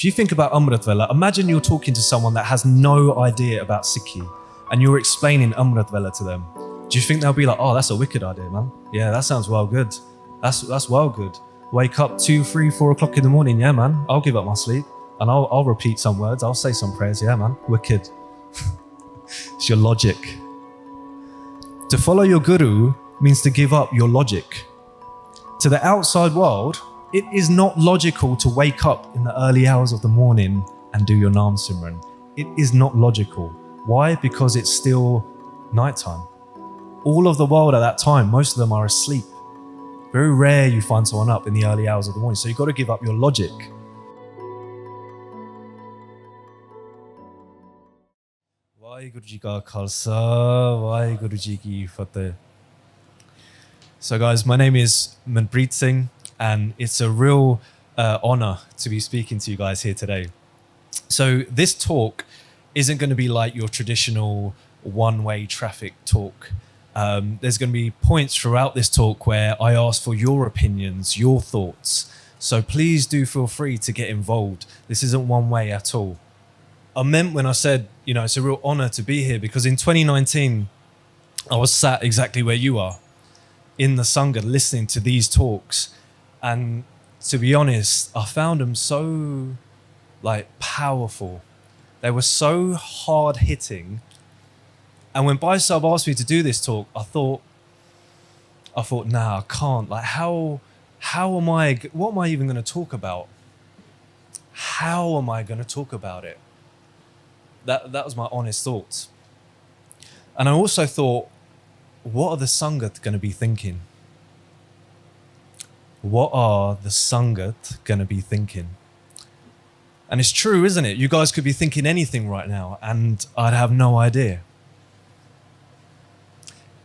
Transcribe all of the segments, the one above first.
If you think about Amrit Vela, imagine you're talking to someone that has no idea about Sikhi and you're explaining Amrit Vela to them. Do you think they'll be like, oh, that's a wicked idea, man? Yeah, that sounds well good. That's well good. Wake up 2, 3, 4 o'clock in the morning. Yeah, man, I'll give up my sleep and I'll repeat some words. I'll say some prayers. Yeah, man, wicked. It's your logic. To follow your guru means to give up your logic. To the outside world, it is not logical to wake up in the early hours of the morning and do your Naam Simran. It is not logical. Why? Because it's still nighttime. All of the world at that time, most of them are asleep. Very rare you find someone up in the early hours of the morning. So you've got to give up your logic. Waheguru Ji Ka Khalsa, Waheguru Ji Ki Fateh. So guys, my name is Manpreet Singh, and it's a real honor to be speaking to you guys here today. So this talk isn't going to be like your traditional one-way traffic talk. There's going to be points throughout this talk where I ask for your opinions, your thoughts. So please do feel free to get involved. This isn't one way at all. I meant when I said, you know, it's a real honor to be here, because in 2019, I was sat exactly where you are, in the Sangat, listening to these talks. And to be honest, I found them so powerful. They were so hard hitting. And when Bhai Saheb asked me to do this talk, I thought, nah, I can't. What am I even going to talk about? How am I going to talk about it? That was my honest thoughts. And I also thought, what are the Sangat going to be thinking? What are the Sangat going to be thinking? And it's true, isn't it? You guys could be thinking anything right now, and I'd have no idea.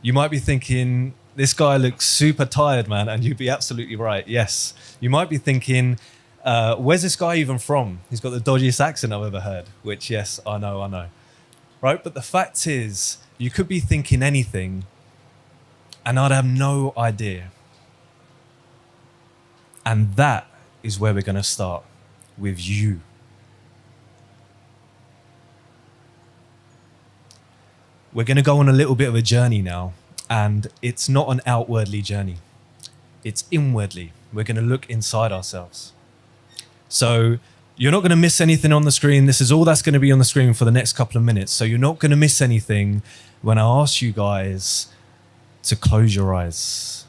You might be thinking, this guy looks super tired, man, and you'd be absolutely right. Yes. You might be thinking, where's this guy even from? He's got the dodgiest accent I've ever heard, which, yes, I know. Right? But the fact is, you could be thinking anything, and I'd have no idea. And that is where we're going to start, with you. We're going to go on a little bit of a journey now, and it's not an outwardly journey. It's inwardly. We're going to look inside ourselves. So you're not going to miss anything on the screen. This is all that's going to be on the screen for the next couple of minutes. So you're not going to miss anything when I ask you guys to close your eyes.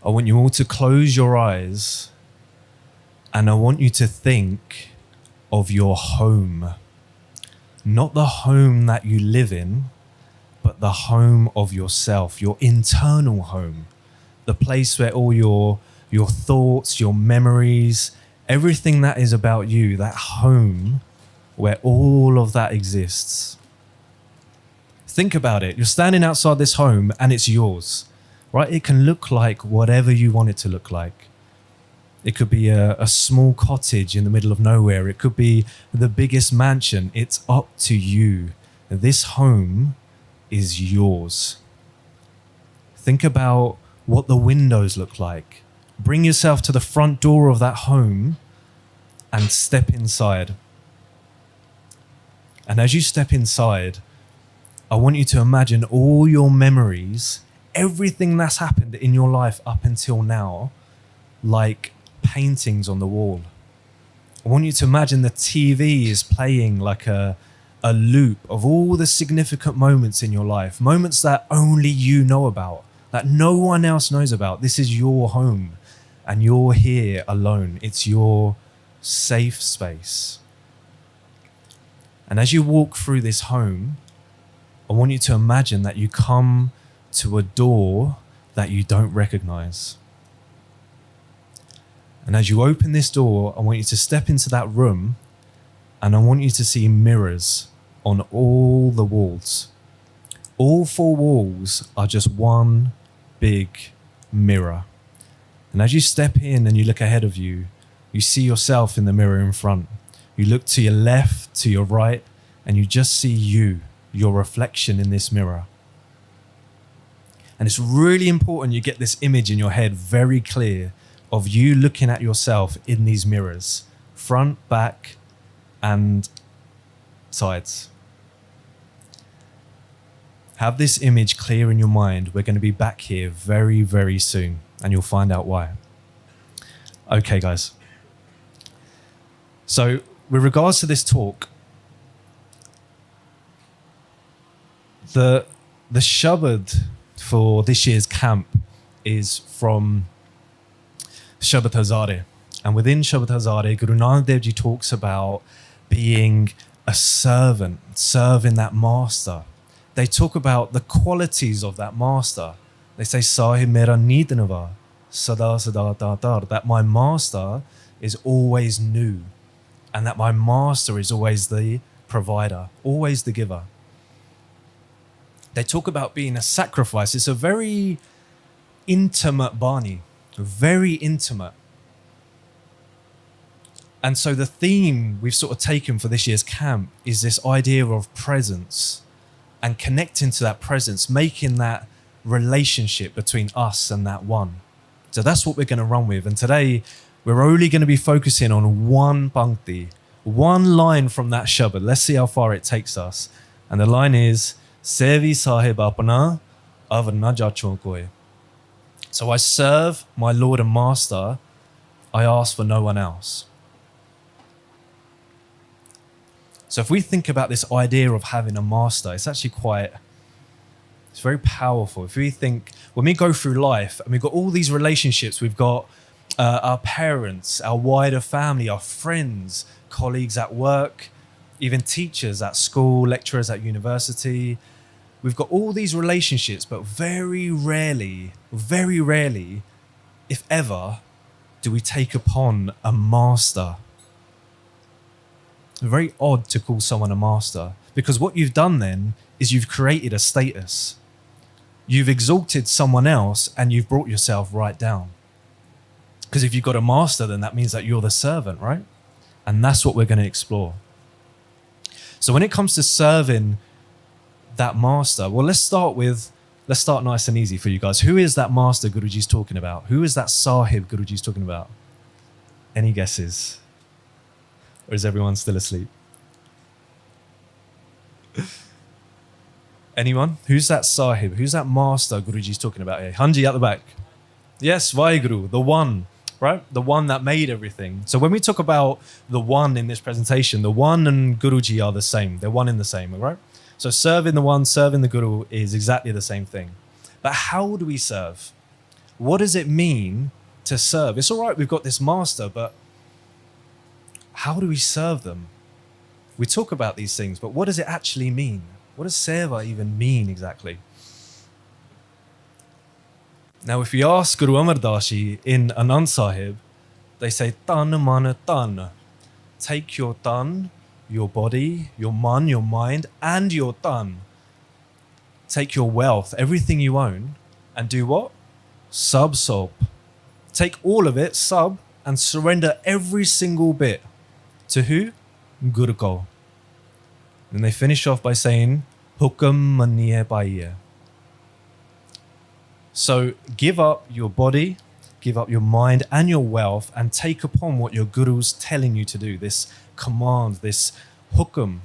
I want you all to close your eyes, and I want you to think of your home. Not the home that you live in, but the home of yourself, your internal home, the place where all your thoughts, your memories, everything that is about you, that home where all of that exists. Think about it. You're standing outside this home and it's yours, right? It can look like whatever you want it to look like. It could be a small cottage in the middle of nowhere. It could be the biggest mansion. It's up to you. This home is yours. Think about what the windows look like. Bring yourself to the front door of that home and step inside. And as you step inside, I want you to imagine all your memories, everything that's happened in your life up until now, like paintings on the wall. I want you to imagine the TV is playing like a loop of all the significant moments in your life, moments that only you know about, that no one else knows about. This is your home and you're here alone. It's your safe space. And as you walk through this home, I want you to imagine that you come to a door that you don't recognize. And as you open this door, I want you to step into that room, and I want you to see mirrors on all the walls. All 4 walls are just one big mirror. And as you step in and you look ahead of you, you see yourself in the mirror in front. You look to your left, to your right, and you just see you, your reflection in this mirror. And it's really important you get this image in your head very clear of you looking at yourself in these mirrors, front, back, and sides. Have this image clear in your mind. We're going to be back here very, very soon, and you'll find out why. Okay, guys. So, with regards to this talk, the Shabad for this year's camp is from Shabad Hazare. And within Shabad Hazare, Guru Nanak Dev Ji talks about being a servant, serving that master. They talk about the qualities of that master. They say, Sahib mera neednava, sada sada tatar, that my master is always new, and that my master is always the provider, always the giver. They talk about being a sacrifice. It's a very intimate Bani, very intimate. And so the theme we've sort of taken for this year's camp is this idea of presence and connecting to that presence, making that relationship between us and that one. So that's what we're going to run with. And today we're only going to be focusing on one pankti, one line from that Shabad. Let's see how far it takes us. And the line is, Sevi Sahib apna av na jachon koi. So I serve my Lord and Master, I ask for no one else. So if we think about this idea of having a master, it's actually it's very powerful. If we think, when we go through life and we've got all these relationships, we've got our parents, our wider family, our friends, colleagues at work, even teachers at school, lecturers at university. We've got all these relationships, but very rarely, if ever, do we take upon a master. Very odd to call someone a master, because what you've done then is you've created a status. You've exalted someone else and you've brought yourself right down. Because if you've got a master, then that means that you're the servant, right? And that's what we're going to explore. So when it comes to serving that master, well, let's start nice and easy for you guys. Who is that master Guruji's talking about? Who is that Sahib Guruji's talking about? Any guesses? Or is everyone still asleep? Anyone? Who's that Sahib? Who's that master Guruji's talking about here? Hanji at the back. Yes, Waheguru, the one, right? The one that made everything. So when we talk about the one in this presentation, the one and Guruji are the same. They're one in the same, right? So serving the one, serving the Guru is exactly the same thing. But how do we serve? What does it mean to serve? It's all right, we've got this master, but how do we serve them? We talk about these things, but what does it actually mean? What does seva even mean exactly? Now, if we ask Guru Amar Das Ji in Anand Sahib, they say, Tan mana tan. Take your tan, your body, your man, your mind, and your tan. Take your wealth, everything you own, and do what? Sub. Take all of it, sub, and surrender every single bit. To who? Guru ko. And they finish off by saying, Hukam maniye paiye. So give up your body, give up your mind and your wealth, and take upon what your Guru's telling you to do, this command, this hukum.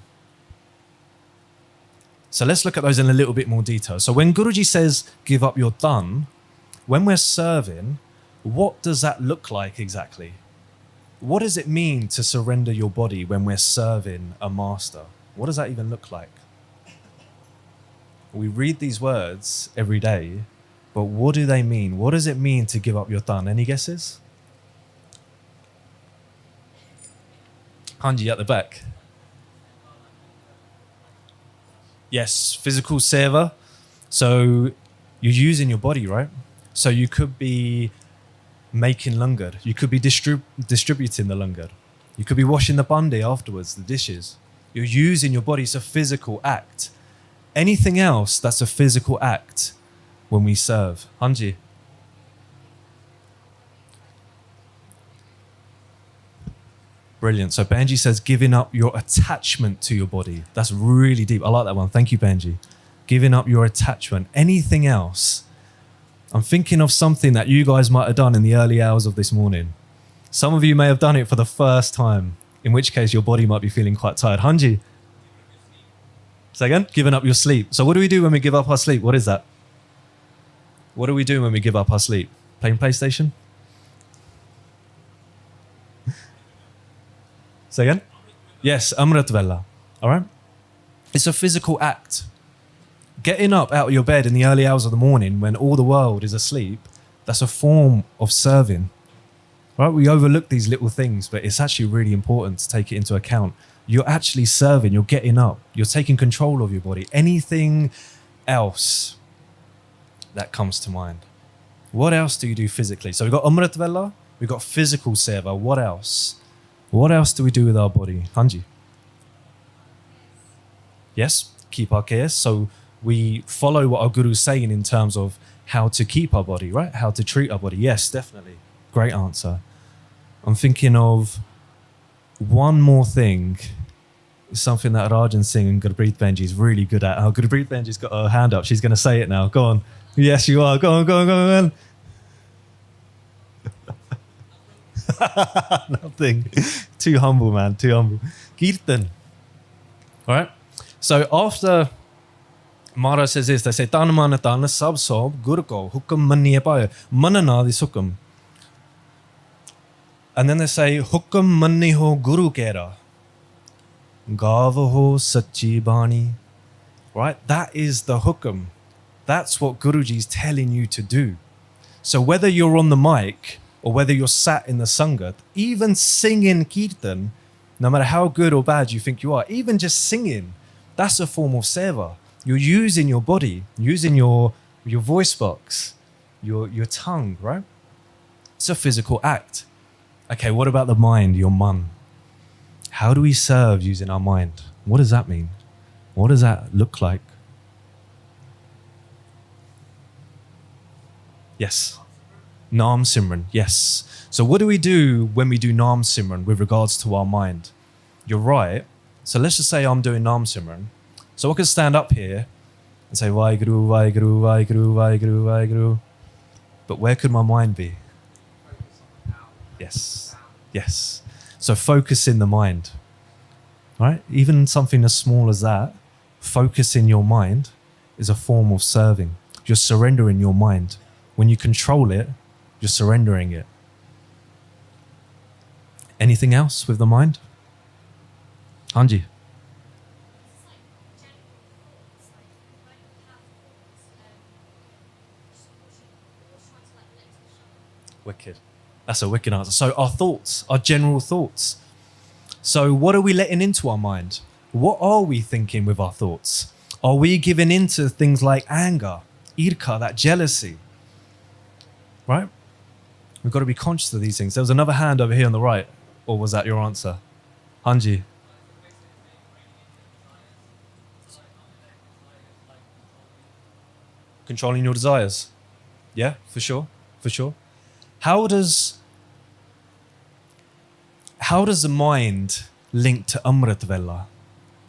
So let's look at those in a little bit more detail. So when Guruji says, give up your tan, when we're serving, what does that look like exactly? What does it mean to surrender your body when we're serving a master? What does that even look like? We read these words every day, but what do they mean? What does it mean to give up your tan? Any guesses? Hanji at the back. Yes, physical seva. So you're using your body, right? So you could be making langar. You could be distributing the langar. You could be washing the bandi afterwards, the dishes. You're using your body. It's a physical act. Anything else that's a physical act when we serve. Hanji. Brilliant. So Benji says giving up your attachment to your body. That's really deep. I like that one. Thank you, Benji. Giving up your attachment. Anything else I'm thinking of something that you guys might have done in the early hours of this morning. Some of you may have done it for the first time, in which case your body might be feeling quite tired. Hanji? Say again? Giving up your sleep. So what do we do when we give up our sleep? What is that? What do we do when we give up our sleep? Playing PlayStation? Say again? Yes, Amrit Vela. All right? It's a physical act. Getting up out of your bed in the early hours of the morning when all the world is asleep, that's a form of serving. Right? We overlook these little things, but it's actually really important to take it into account. You're actually serving, you're getting up, you're taking control of your body. Anything else that comes to mind? What else do you do physically? So we've got Amrit Vela, we've got physical seva. What else? What else do we do with our body? Hanji? Yes, keep our care. So we follow what our Guru's saying in terms of how to keep our body, right? How to treat our body. Yes, definitely. Great answer. I'm thinking of one more thing, something that Rajan Singh and Gurpreet Benji is really good at. Oh, Gurpreet Benji's got her hand up. She's going to say it now. Go on. Yes, you are. Go on, go on, go on. Nothing. Too humble, man. Too humble. Kirtan. All right. So after Mara says this, they say, Tan mana tan sab sob gur ko hukum manniye paaya. Manana is hukum. And then they say, Hukum manni ho guru kera. Gav ho sachi bani. Right? That is the hukum. That's what Guruji is telling you to do. So whether you're on the mic or whether you're sat in the Sangat, even singing Kirtan, no matter how good or bad you think you are, even just singing, that's a form of seva. You're using your body, using your voice box, your tongue, right? It's a physical act. Okay, what about the mind, your man? How do we serve using our mind? What does that mean? What does that look like? Yes. Naam Simran, yes. So what do we do when we do Naam Simran with regards to our mind? You're right. So let's just say I'm doing Naam Simran. So I can stand up here and say, Waheguru, Waheguru, Waheguru, Waheguru, Waheguru. But where could my mind be? Yes. Yes. So focus in the mind. Right? Even something as small as that, focus in your mind is a form of serving. You're surrendering your mind. When you control it, you're surrendering it. Anything else with the mind? Hanji? Wicked. That's a wicked answer. So our thoughts, our general thoughts. So what are we letting into our mind? What are we thinking with our thoughts? Are we giving into things like anger, irka, that jealousy? Right? We've got to be conscious of these things. There was another hand over here on the right. Or was that your answer? Hanji? Controlling your desires. Yeah, for sure. For sure. How does the mind link to Amrit Vela?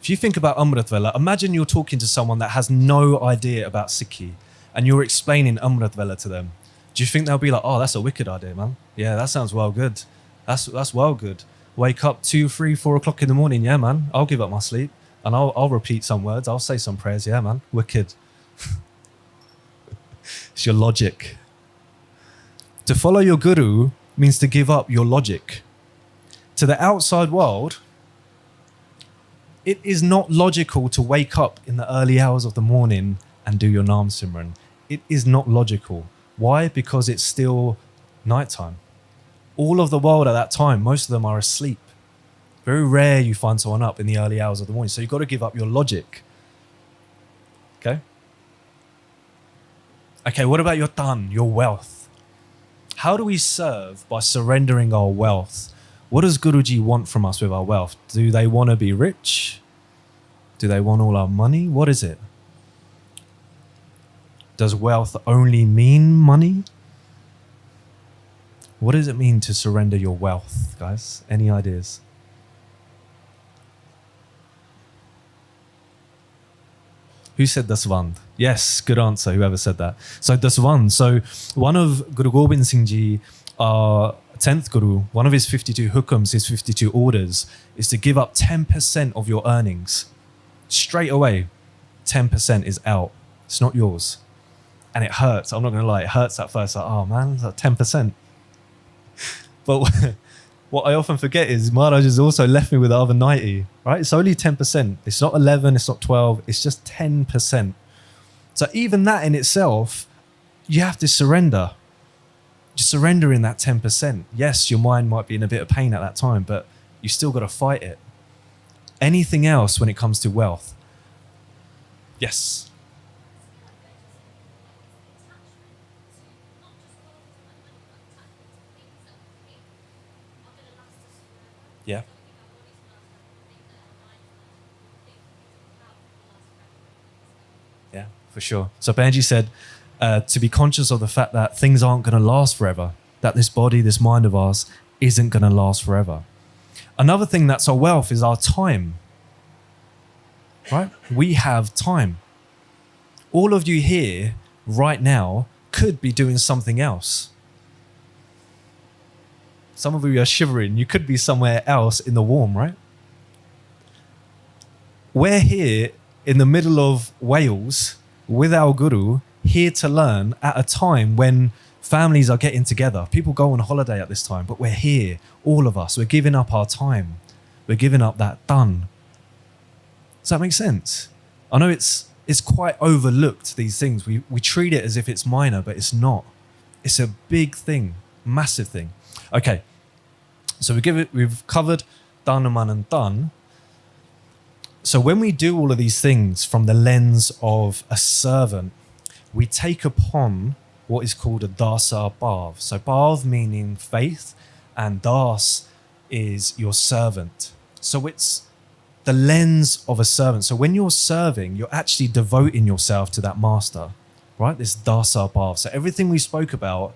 If you think about Amrit Vela, imagine you're talking to someone that has no idea about Sikhi and you're explaining Amrit Vela to them. Do you think they'll be like, oh, that's a wicked idea, man? Yeah, that sounds well good. That's well good. Wake up 2, 3, 4 o'clock in the morning. Yeah, man. I'll give up my sleep and I'll repeat some words. I'll say some prayers. Yeah, man. Wicked. It's your logic. To follow your guru means to give up your logic. To the outside world, it is not logical to wake up in the early hours of the morning and do your Naam Simran. It is not logical. Why? Because it's still nighttime. All of the world at that time, most of them are asleep. Very rare you find someone up in the early hours of the morning. So you've got to give up your logic. Okay? Okay, what about your tan, your wealth? How do we serve by surrendering our wealth? What does Guruji want from us with our wealth? Do they want to be rich? Do they want all our money? What is it? Does wealth only mean money? What does it mean to surrender your wealth, guys? Any ideas? Who said Dasvand? Yes, good answer, whoever said that. So that's one. So one of Guru Gobind Singh Ji, 10th Guru, one of his 52 hukams, his 52 orders, is to give up 10% of your earnings. Straight away, 10% is out. It's not yours. And it hurts. I'm not going to lie. It hurts at first. Like, oh man, that's 10%. But what I often forget is Maharaj has also left me with the other 90, right? It's only 10%. It's not 11, it's not 12. It's just 10%. So even that in itself, you have to surrender. Just surrender in that 10%. Yes, your mind might be in a bit of pain at that time, but you still got to fight it. Anything else when it comes to wealth? Yes. Yeah. Yeah, for sure. So Benji said to be conscious of the fact that things aren't going to last forever, that this body, this mind of ours isn't going to last forever. Another thing that's our wealth is our time, right? We have time. All of you here right now could be doing something else. Some of you are shivering. You could be somewhere else in the warm, right? We're here in the middle of Wales with our guru, here to learn at a time when families are getting together. People go on holiday at this time, but we're here, all of us. We're giving up our time. We're giving up that done. Does that make sense? I know it's quite overlooked, these things. We treat it as if it's minor, but it's not. It's a big thing, massive thing. Okay, so we've covered dhan, man, and dhan. So when we do all of these things from the lens of a servant, we take upon what is called a dasa bhav. So bhav meaning faith, and das is your servant. So it's the lens of a servant. So when you're serving, you're actually devoting yourself to that master, right? This dasa bhav. So everything we spoke about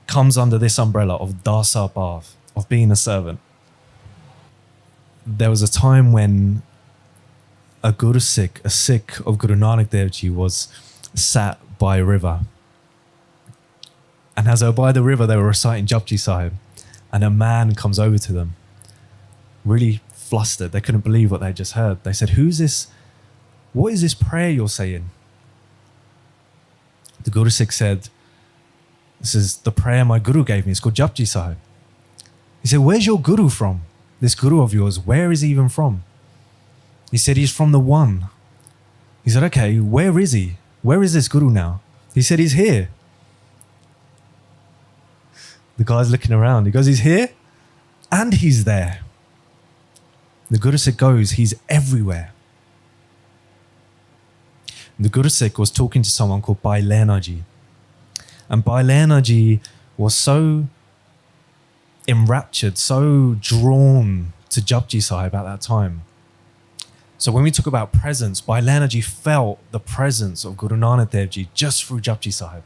comes under this umbrella of dasa bhav, of being a servant. There was a time when a Sikh of Guru Nanak Dev Ji was sat by a river. And as they were by the river, they were reciting Japji Sahib. And a man comes over to them, really flustered. They couldn't believe what they just heard. They said, "Who's this? What is this prayer you're saying?" The Guru Sikh said, "This is the prayer my Guru gave me. It's called Japji Sahib." He said, "Where's your Guru from? This Guru of yours, where is he even from?" He said, "He's from the One." He said, "Okay, where is he? Where is this Guru now?" He said, "He's here." The guy's looking around. He goes, "He's here and he's there." The Guru Sikh goes, "He's everywhere." The Guru Sikh was talking to someone called Bhai Ji. And Bhai Ji was so enraptured, so drawn to Japji Sahib at that time. So when we talk about presence, Bhai Ji felt the presence of Guru Nanak Dev Ji just through Japji Sahib.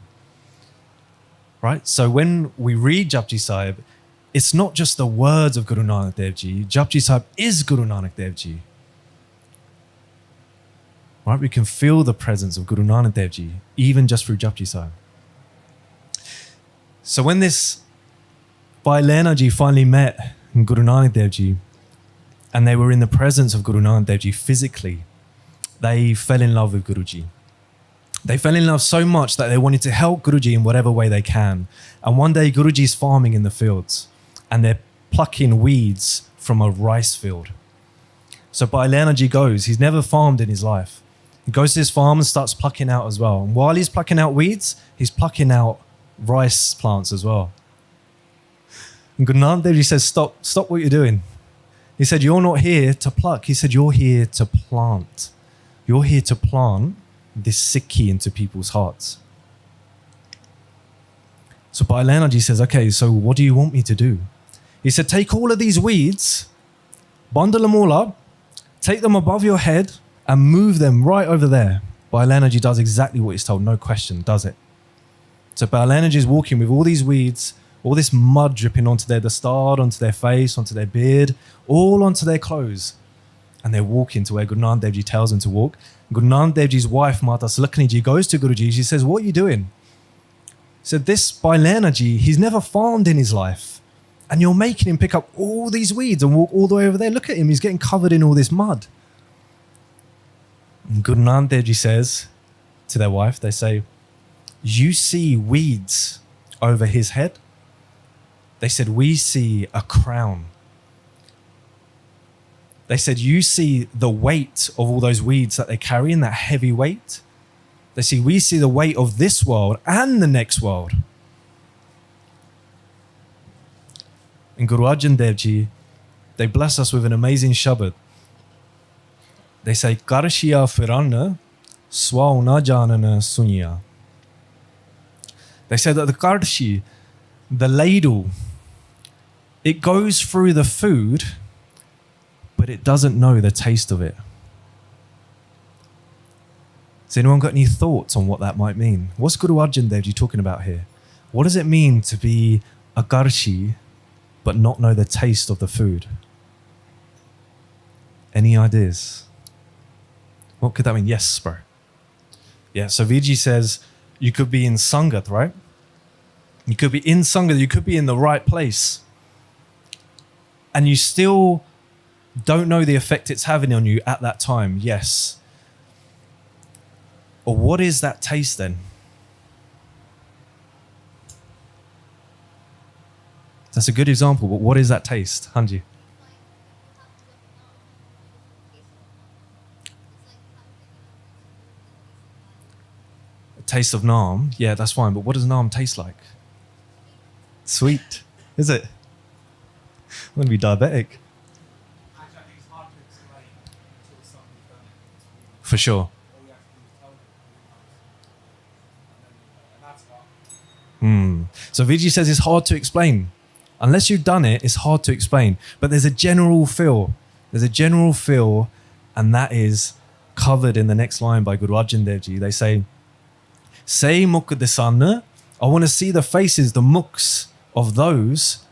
Right? So when we read Japji Sahib, it's not just the words of Guru Nanak Dev Ji. Japji Sahib is Guru Nanak Dev Ji. Right? We can feel the presence of Guru Nanak Dev Ji even just through Japji Sahib. So when this Bhai Ji finally met Guru Nanak Dev Ji, and they were in the presence of Guru Nanak Dev Ji physically, they fell in love with Guruji. They fell in love so much that they wanted to help Guruji in whatever way they can. And one day Guruji's farming in the fields and they're plucking weeds from a rice field. So Bhai Ji goes, he's never farmed in his life. He goes to his farm and starts plucking out as well. And while he's plucking out weeds, he's plucking out rice plants as well. And Guru Nanak Dev Ji says, stop what you're doing. He said, "You're not here to pluck." He said, "You're here to plant. You're here to plant this Sikhi into people's hearts." So Bhai Ji says, "Okay, so what do you want me to do?" He said, "Take all of these weeds, bundle them all up, take them above your head and move them right over there." Bhai Ji does exactly what he's told, no question, does it. So Bhai Ji is walking with all these weeds, all this mud dripping onto their dastard, onto their face, onto their beard, all onto their clothes. And they're walking to where Guru Nanak Dev Ji tells them to walk. Guru Nanak Dev Ji's wife, Mata Salakani Ji, goes to Guruji. She says, what are you doing? So this Bailena Ji, he's never farmed in his life. And you're making him pick up all these weeds and walk all the way over there. Look at him, he's getting covered in all this mud. And Guru Nanak Dev Ji says to their wife, they say, you see weeds over his head? They said, we see a crown. They said, you see the weight of all those weeds that they're carrying, that heavy weight? We see the weight of this world and the next world. In Guru Arjan Dev Ji, they bless us with an amazing shabad. They say, Karshiya firanna, swaw na janana sunya. They say that the karshi, the ladle, it goes through the food, but it doesn't know the taste of it. Has anyone got any thoughts on what that might mean? What's Guru Arjan Dev Ji talking about here? What does it mean to be a garshi but not know the taste of the food? Any ideas? What could that mean? Yes, bro. Yeah, so Viji says you could be in Sangat, right? You could be in Sangat, you could be in the right place. And you still don't know the effect it's having on you at that time. Yes. Or what is that taste then? That's a good example, but what is that taste, Hanji? A taste of naam, yeah, that's fine, but what does naam taste like? Sweet, is it? I'm going to be diabetic. For sure. So Vijay says it's hard to explain. Unless you've done it, it's hard to explain. But there's a general feel. There's a general feel, and that is covered in the next line by Guru Arjan Dev Ji. They say mukh desanna, I want to see the faces, the mukhs of those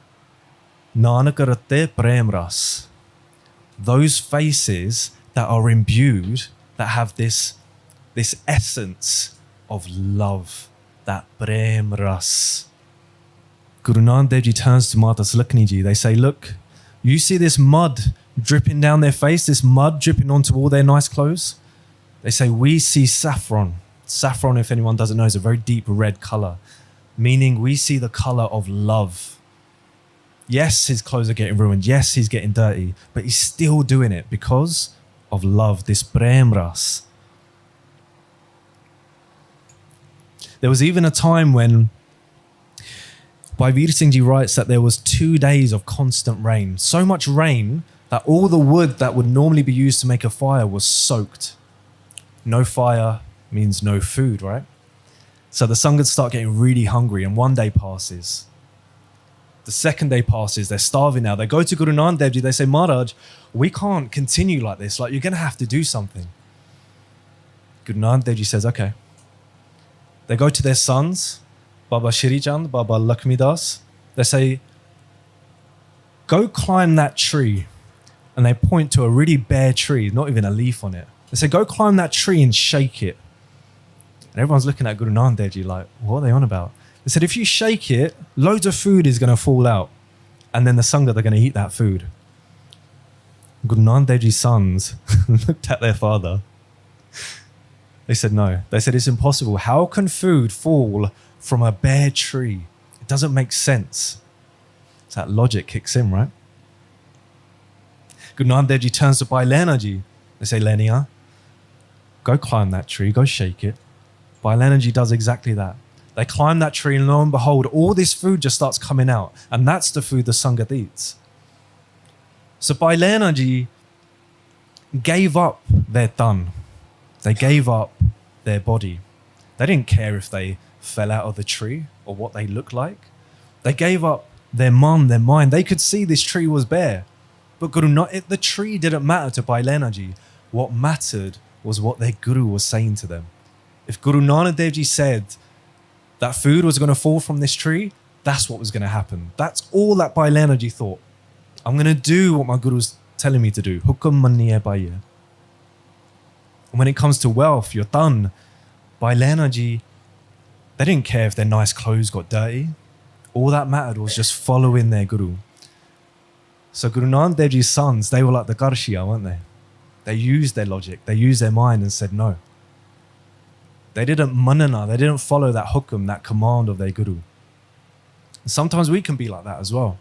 Nanak ratte prem ras. Those faces that are imbued, that have this essence of love, that prem ras. Guru Nanak Dev Ji turns to Mata Salakani Ji. They say, look, you see this mud dripping down their face, this mud dripping onto all their nice clothes? They say, we see saffron. Saffron, if anyone doesn't know, is a very deep red color, meaning we see the color of love. Yes, his clothes are getting ruined. Yes, he's getting dirty, but he's still doing it because of love, this prem ras. There was even a time when Bhai Veer Singh Ji writes that there was 2 days of constant rain. So much rain that all the wood that would normally be used to make a fire was soaked. No fire means no food, right? So the Sangats start getting really hungry, and one day passes. The second day passes, they're starving now. They go to Guru Nanak Dev Ji, they say, Maharaj, we can't continue like this. Like, you're going to have to do something. Guru Nanak Dev Ji says, okay. They go to their sons, Baba Shri Chand, Baba Lakshmi Das. They say, go climb that tree. And they point to a really bare tree, not even a leaf on it. They say, go climb that tree and shake it. And everyone's looking at Guru Nanak Dev Ji like, what are they on about? They said, if you shake it, loads of food is going to fall out. And then the Sangha, they're going to eat that food. Guru Nanak Dev Ji's sons looked at their father. They said, no. They said, it's impossible. How can food fall from a bare tree? It doesn't make sense. So that logic kicks in, right? Guru Nanak Dev Ji turns to Bhai Lena Ji. They say, Lenia, go climb that tree, go shake it. Bhai Lena Ji does exactly that. They climb that tree, and lo and behold, all this food just starts coming out. And that's the food the Sangat eats. So Bhai Lena Ji gave up their tan. They gave up their body. They didn't care if they fell out of the tree or what they looked like. They gave up their man, their mind. They could see this tree was bare. But the tree didn't matter to Bhai Lena Ji. What mattered was what their Guru was saying to them. If Guru Nanak Dev Ji said that food was going to fall from this tree, that's what was going to happen. That's all that Bhai Lena Ji thought. I'm going to do what my Guru's telling me to do. Hukum manniye paiye. When it comes to wealth, you're done. Bhai Lehna Ji, they didn't care if their nice clothes got dirty. All that mattered was just following their guru. So Guru Nanak Dev Ji's sons, they were like the Karshiya, weren't they? They used their logic, they used their mind and said no. They didn't manana, they didn't follow that hukum, that command of their guru. And sometimes we can be like that as well.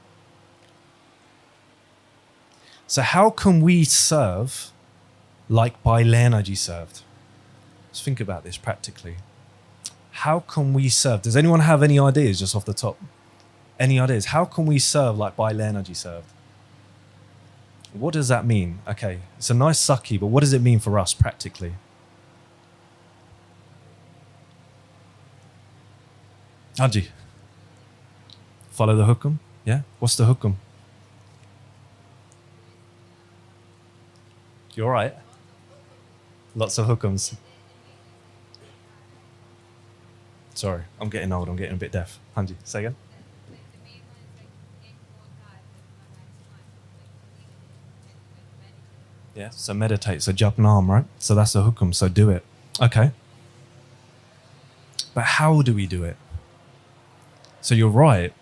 So how can we serve like Bhai Lehna Ji served? Let's think about this practically. How can we serve? Does anyone have any ideas just off the top? Any ideas? How can we serve like Bhai Lehna Ji served? What does that mean? Okay, it's a nice Sakhi, but what does it mean for us practically? Haji. Follow the hukum? Yeah? What's the hukum? You all right? Lots of hukums. Sorry, I'm getting old. I'm getting a bit deaf. Hanji, say again. Yeah, so meditate. So jap naam, right? So that's the hukum. So do it. Okay. But how do we do it? So you're right.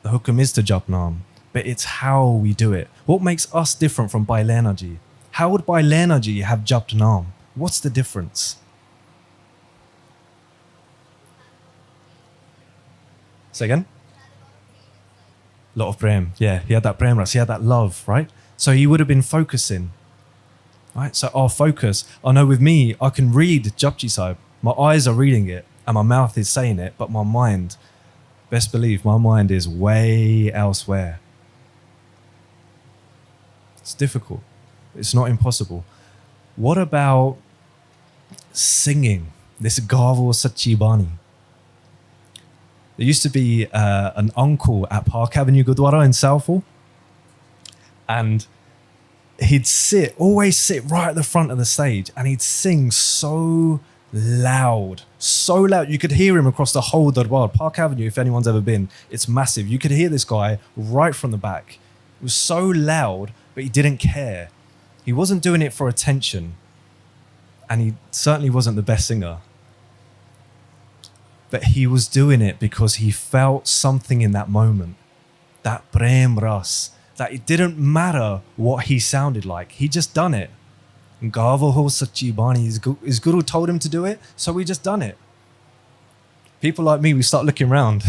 The hukum is to jap naam. But it's how we do it. What makes us different from Bhai Lehna Ji? How would Bhai Lehna Ji have japt naam? What's the difference? Say again? Lot of prem. Yeah, he had that prem ras. He had that love, right? So he would have been focusing. Right? So our focus, I know with me, I can read Japji Sahib. My eyes are reading it and my mouth is saying it, but my mind, best believe, my mind is way elsewhere. It's difficult. It's not impossible. What about singing? This Gavo Sachi Bani. There used to be an uncle at Park Avenue Gurdwara in Southall, and he'd always sit right at the front of the stage, and he'd sing so loud. You could hear him across the whole Darbar. Park Avenue, if anyone's ever been, it's massive. You could hear this guy right from the back. It was so loud, but he didn't care. He wasn't doing it for attention, and he certainly wasn't the best singer. But he was doing it because he felt something in that moment, that prem ras, that it didn't matter what he sounded like. He just done it. Gavo ho sachi bani. His guru told him to do it, so we just done it. People like me, we start looking around.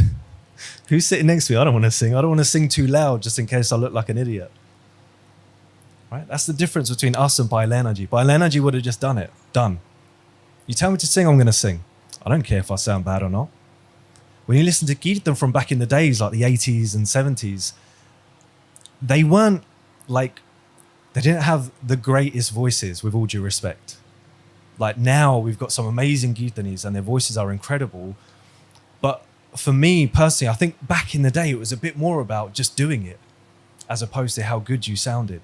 Who's sitting next to me? I don't want to sing. I don't want to sing too loud just in case I look like an idiot. Right? That's the difference between us and Bhai Lehna Ji. Bhai Lehna Ji would have just done it. Done. You tell me to sing, I'm going to sing. I don't care if I sound bad or not. When you listen to Kirtan from back in the days, like the 80s and 70s, they weren't like, they didn't have the greatest voices, with all due respect. Like now we've got some amazing Kirtanis and their voices are incredible. But for me personally, I think back in the day, it was a bit more about just doing it as opposed to how good you sounded.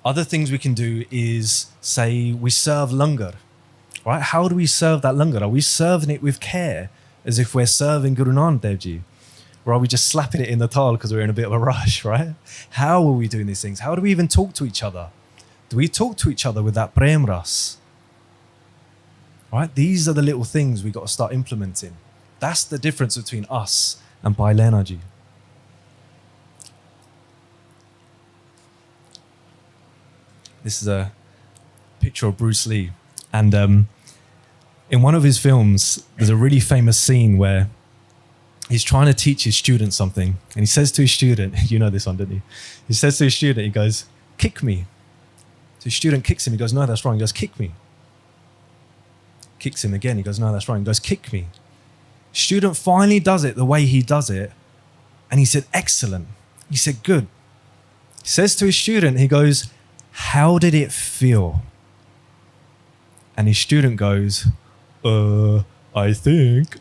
Other things we can do is say we serve langar, right? How do we serve that langar? Are we serving it with care as if we're serving Guru Nanak Dev Ji? Or are we just slapping it in the tal because we're in a bit of a rush, right? How are we doing these things? How do we even talk to each other? Do we talk to each other with that prem ras? Right? These are the little things we got to start implementing. That's the difference between us and Bhai Lehna Ji. This is a picture of Bruce Lee. And in one of his films, there's a really famous scene where he's trying to teach his student something. And he says to his student, you know this one, didn't you? He says to his student, he goes, kick me. So his student kicks him. He goes, no, that's wrong. He goes, kick me. Kicks him again. He goes, no, that's wrong. He goes, kick me. Student finally does it the way he does it. And he said, excellent. He said, good. He says to his student, he goes, how did it feel? And his student goes, I think.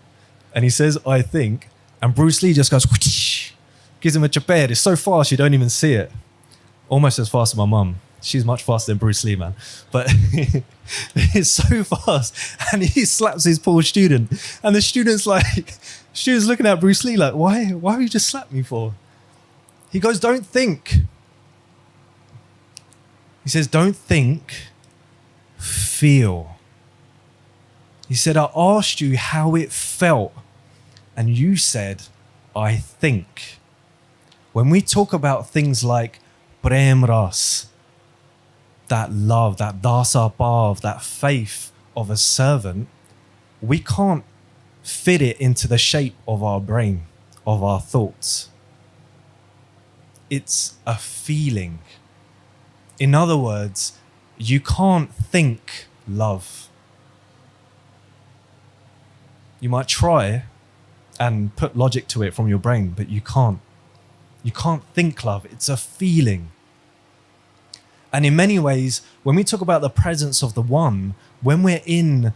And he says, I think. And Bruce Lee just goes, whoosh, gives him a chaper. It's so fast you don't even see it. Almost as fast as my mum. She's much faster than Bruce Lee, man. But it's so fast. And he slaps his poor student. And the student's looking at Bruce Lee like, why would you just slap me for? He goes, don't think. He says, don't think, feel. He said, I asked you how it felt, and you said, I think. When we talk about things like prem ras, that love, that dasa bhav, that faith of a servant, we can't fit it into the shape of our brain, of our thoughts. It's a feeling. In other words, you can't think love. You might try and put logic to it from your brain, but you can't. You can't think love. It's a feeling. And in many ways, when we talk about the presence of the One, when we're in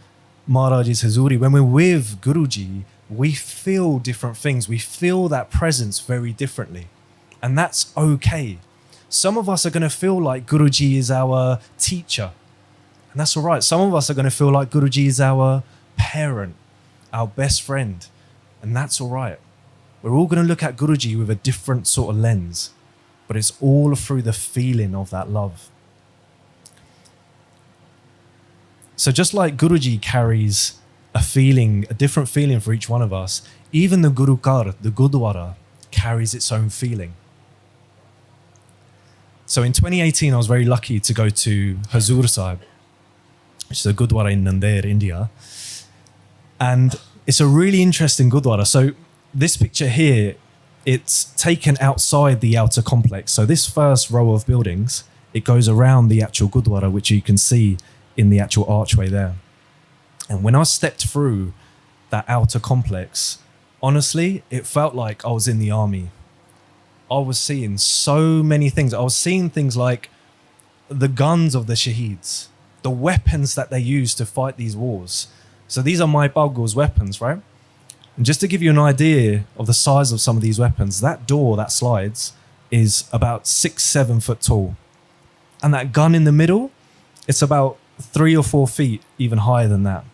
Maharaj's Hazuri, when we're with Guruji, we feel different things. We feel that presence very differently. And that's okay. Some of us are going to feel like Guruji is our teacher. And that's all right. Some of us are going to feel like Guruji is our parent, our best friend. And that's all right. We're all going to look at Guruji with a different sort of lens. But it's all through the feeling of that love. So just like Guruji carries a feeling, a different feeling for each one of us, even the Guru Ghar, the Gurdwara, carries its own feeling. So in 2018, I was very lucky to go to Hazur Sahib, which is a Gurdwara in Nandair, India. And it's a really interesting Gurdwara. So this picture here, it's taken outside the outer complex. So this first row of buildings, it goes around the actual Gurdwara, which you can see in the actual archway there. And when I stepped through that outer complex, honestly, it felt like I was in the army. I was seeing so many things. I was seeing things like the guns of the Shaheeds, the weapons that they use to fight these wars. So these are my Balgur's weapons, right? And just to give you an idea of the size of some of these weapons, that door that slides is about 6-7 foot tall. And that gun in the middle, it's about 3 or 4 feet, even higher than that.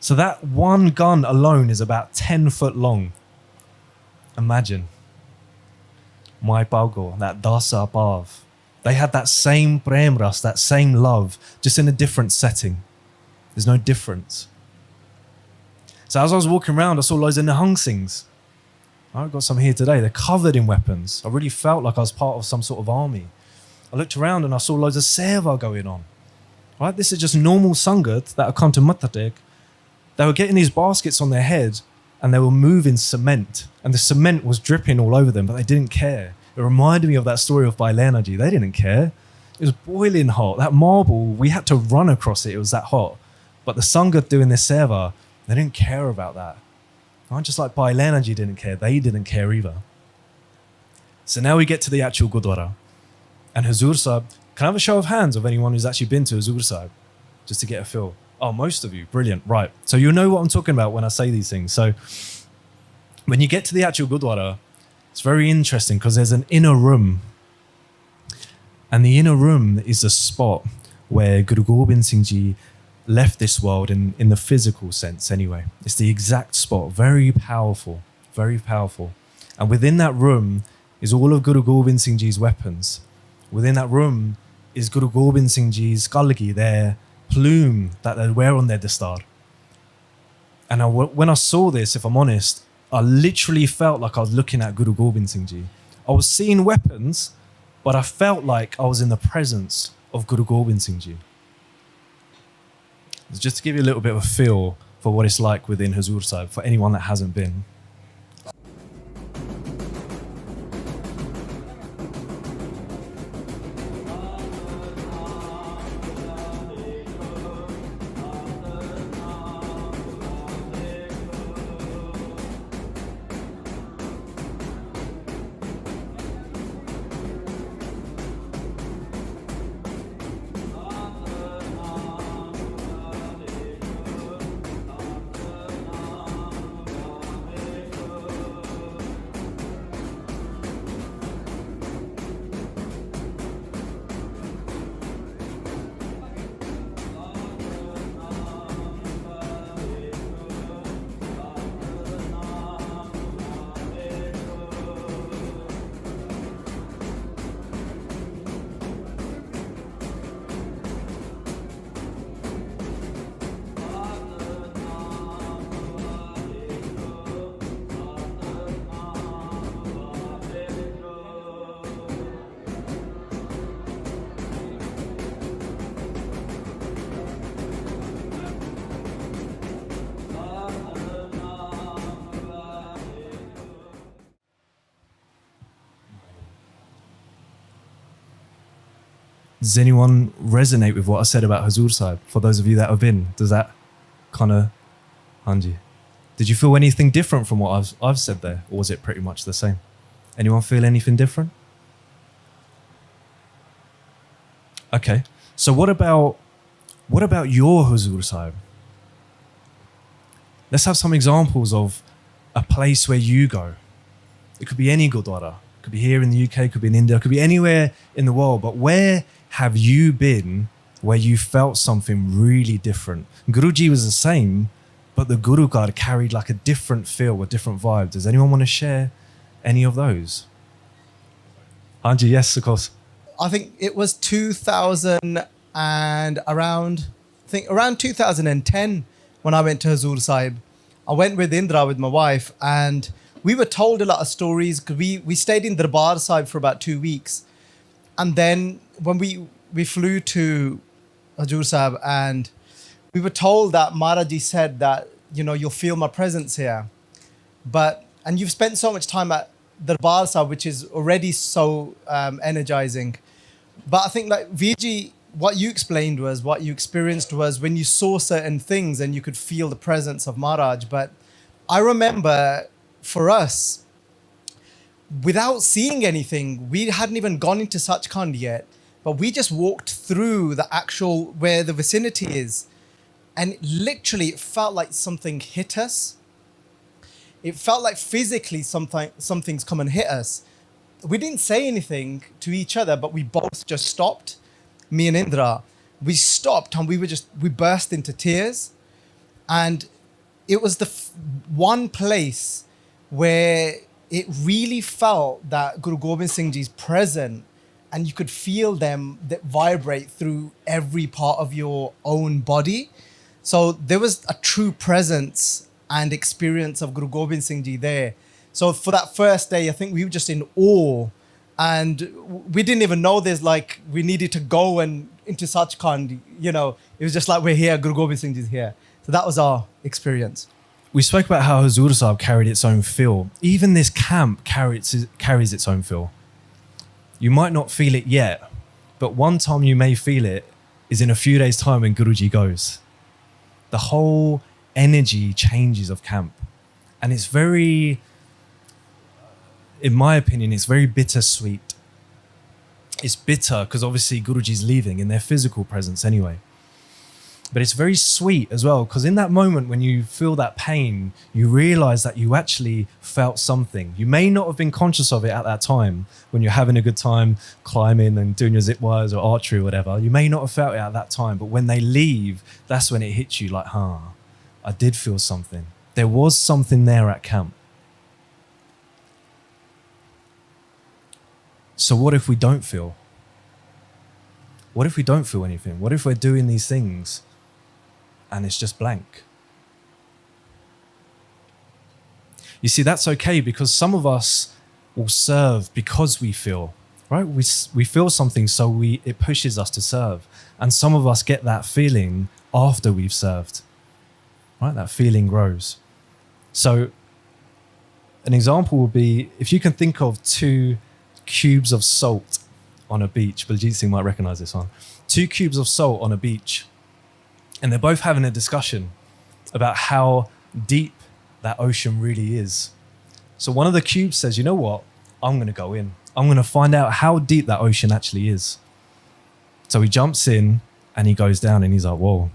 So that one gun alone is about 10 foot long. Imagine. My Balgur, that Dasa Bhav. They had that same prem ras, that same love, just in a different setting. There's no difference. So as I was walking around, I saw loads of Nihang Singhs. I've got some here today. They're covered in weapons. I really felt like I was part of some sort of army. I looked around and I saw loads of seva going on. Right? This is just normal Sangat that have come to Mathatek. They were getting these baskets on their head and they were moving cement. And the cement was dripping all over them, but they didn't care. It reminded me of that story of Bailenaji. They didn't care. It was boiling hot. That marble, we had to run across it. It was that hot. But the Sangat doing their seva, they didn't care about that. Right? Just like Bailenaji didn't care. They didn't care either. So now we get to the actual Gurdwara. And Hazur Sahib, can I have a show of hands of anyone who's actually been to Hazur Sahib? Just to get a feel. Oh, most of you. Brilliant. Right. So you'll know what I'm talking about when I say these things. So when you get to the actual Gurdwara, it's very interesting because there's an inner room. And the inner room is a spot where Guru Gobind Singh Ji left this world in the physical sense anyway. It's the exact spot. Very powerful. Very powerful. And within that room is all of Guru Gobind Singh Ji's weapons. Within that room is Guru Gobind Singh Ji's kalgi, their plume that they wear on their dastar. And when I saw this, if I'm honest, I literally felt like I was looking at Guru Gobind Singh Ji. I was seeing weapons, but I felt like I was in the presence of Guru Gobind Singh Ji. It's just to give you a little bit of a feel for what it's like within Hazur Sahib, for anyone that hasn't been. Does anyone resonate with what I said about Huzur Sahib? For those of you that have been, does that kind of, Hanji? Did you feel anything different from what I've said there, or was it pretty much the same? Anyone feel anything different? Okay, so what about your Huzur Sahib? Let's have some examples of a place where you go. It could be any Gurdwara. It could be here in the UK, it could be in India, it could be anywhere in the world. But where have you been where you felt something really different? Guruji was the same, but the Guru Gard carried like a different feel, a different vibe. Does anyone want to share any of those? Anji, yes, of course. I think it was 2000 and around 2010 when I went to Huzur Sahib. I went with Indra, with my wife, and we were told a lot of stories because we stayed in Darbar Sahib for about 2 weeks. And then when we flew to Huzur Sahib, and we were told that Maharaji said that, you know, you'll feel my presence here. And you've spent so much time at Darbar Sahib, which is already so energizing. But I think like Viji, what you explained was, what you experienced was when you saw certain things and you could feel the presence of Maharaj. But I remember for us, without seeing anything, we hadn't even gone into Sachkhand yet, but we just walked through the actual, where the vicinity is. And literally it felt like something hit us. It felt like physically something's come and hit us. We didn't say anything to each other, but we both just stopped. Me and Indra, we stopped and we burst into tears. And it was the one place where it really felt that Guru Gobind Singh Ji's present, and you could feel them that vibrate through every part of your own body. So there was a true presence and experience of Guru Gobind Singh Ji there. So for that first day, I think we were just in awe, and we didn't even know we needed to go and into Sachkhand, you know, it was just like, we're here, Guru Gobind Singh Ji's here. So that was our experience. We spoke about how Huzur Sahib carried its own feel. Even this camp carries its own feel. You might not feel it yet, but one time you may feel it is in a few days' time when Guruji goes. The whole energy changes of camp. And it's very, in my opinion, it's very bittersweet. It's bitter because obviously Guruji's leaving in their physical presence anyway. But it's very sweet as well, because in that moment when you feel that pain, you realize that you actually felt something. You may not have been conscious of it at that time when you're having a good time climbing and doing your zip wires or archery or whatever. You may not have felt it at that time, but when they leave, that's when it hits you like, I did feel something. There was something there at camp. So what if we don't feel? What if we don't feel anything? What if we're doing these things and it's just blank? You see, that's okay, because some of us will serve because we feel, right? We feel something, so it pushes us to serve. And some of us get that feeling after we've served, right? That feeling grows. So an example would be, if you can think of 2 cubes of salt on a beach. Baljit Singh might recognize this one. 2 cubes of salt on a beach. And they're both having a discussion about how deep that ocean really is. So one of the cubes says, you know what? I'm going to go in. I'm going to find out how deep that ocean actually is. So he jumps in and he goes down and he's like, whoa,